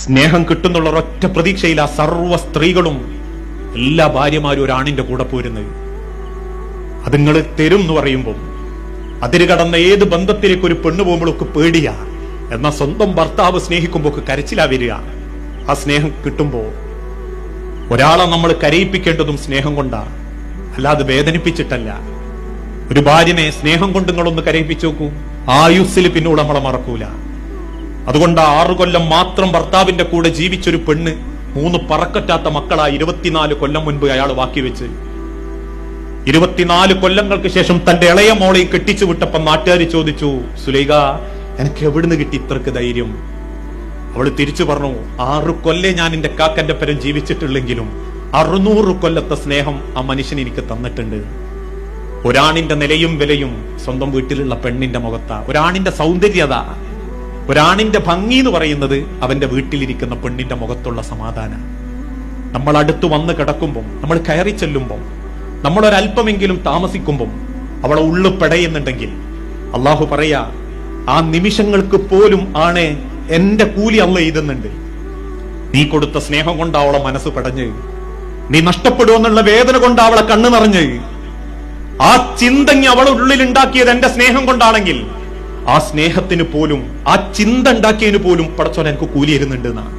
സ്നേഹം കിട്ടുന്നുള്ള ഒരൊറ്റ പ്രതീക്ഷയിൽ ആ സർവ്വ സ്ത്രീകളും എല്ലാ ഭാര്യമാരും ഒരാണിന്റെ കൂടെ പോരുന്നത്. അത് നിങ്ങൾ തരും എന്ന് പറയുമ്പോൾ അതിര് കടന്ന ഏത് ബന്ധത്തിലേക്ക് ഒരു പെണ്ണ് പോകുമ്പോഴൊക്കെ പേടിയാ. എന്നാൽ സ്വന്തം ഭർത്താവ് സ്നേഹിക്കുമ്പോൾ കരച്ചിലാ വരിക. ആ സ്നേഹം കിട്ടുമ്പോ ഒരാളെ നമ്മൾ കരയിപ്പിക്കേണ്ടതും സ്നേഹം കൊണ്ടാ, അല്ലാതെ വേദനിപ്പിച്ചിട്ടല്ല. ഒരു ഭാര്യനെ സ്നേഹം കൊണ്ട് നിങ്ങളൊന്ന് കരയിപ്പിച്ചു നോക്കൂ, ആയുസ്സിൽ പിന്നീട് നമ്മളെ മറക്കൂല. അതുകൊണ്ട് 6 കൊല്ലം മാത്രം ഭർത്താവിന്റെ കൂടെ ജീവിച്ചൊരു പെണ്ണ് 3 പറക്കറ്റാത്ത മക്കളായി 24 കൊല്ലം മുൻപ് അയാൾ ബാക്കി വെച്ച് 24 കൊല്ലങ്ങൾക്ക് ശേഷം തന്റെ ഇളയ മോളെ കെട്ടിച്ചു വിട്ടപ്പം നാട്ടുകാർ ചോദിച്ചു, സുലൈഖ എനിക്ക് എവിടുന്ന് കിട്ടി ഇത്രക്ക് ധൈര്യം? അവള് തിരിച്ചു പറഞ്ഞു, 6 കൊല്ലേ ഞാൻ എന്റെ കാക്കന്റെ പരം ജീവിച്ചിട്ടുള്ളെങ്കിലും 600 കൊല്ലത്തെ സ്നേഹം ആ മനുഷ്യൻ എനിക്ക് തന്നിട്ടുണ്ട്. ഒരാണിന്റെ നിലയും വിലയും സ്വന്തം വീട്ടിലുള്ള പെണ്ണിന്റെ മുഖത്താ. ഒരാണിന്റെ സൗന്ദര്യത, ഒരാണിന്റെ ഭംഗി എന്ന് പറയുന്നത് അവന്റെ വീട്ടിലിരിക്കുന്ന പെണ്ണിന്റെ മുഖത്തുള്ള സമാധാനം. നമ്മൾ അടുത്ത് വന്ന് കിടക്കുമ്പം, നമ്മൾ കയറി ചെല്ലുമ്പം, നമ്മളൊരല്പമെങ്കിലും താമസിക്കുമ്പം അവളെ ഉള്ളു പെടയുന്നുണ്ടെങ്കിൽ അള്ളാഹു പറയാ, ആ നിമിഷങ്ങൾക്ക് പോലും ആണ് എന്റെ കൂലി അള്ള എഴുതുന്നുണ്ട്. നീ കൊടുത്ത സ്നേഹം കൊണ്ട് അവളെ മനസ്സ് പെടഞ്ഞ്, നീ നഷ്ടപ്പെടുമെന്നുള്ള വേദന കൊണ്ട് അവളെ കണ്ണു നിറഞ്ഞ്, ആ ചിന്തങ്ങി അവളെ ഉള്ളിൽ ഉണ്ടാക്കിയത് എന്റെ സ്നേഹം കൊണ്ടാണെങ്കിൽ ആ സ്നേഹത്തിന് പോലും, ആ ചിന്ത ഉണ്ടാക്കിയതിന് പോലും പടച്ചോൻ എനിക്ക് കൂലി തരുന്നുണ്ട് എന്നാണ്.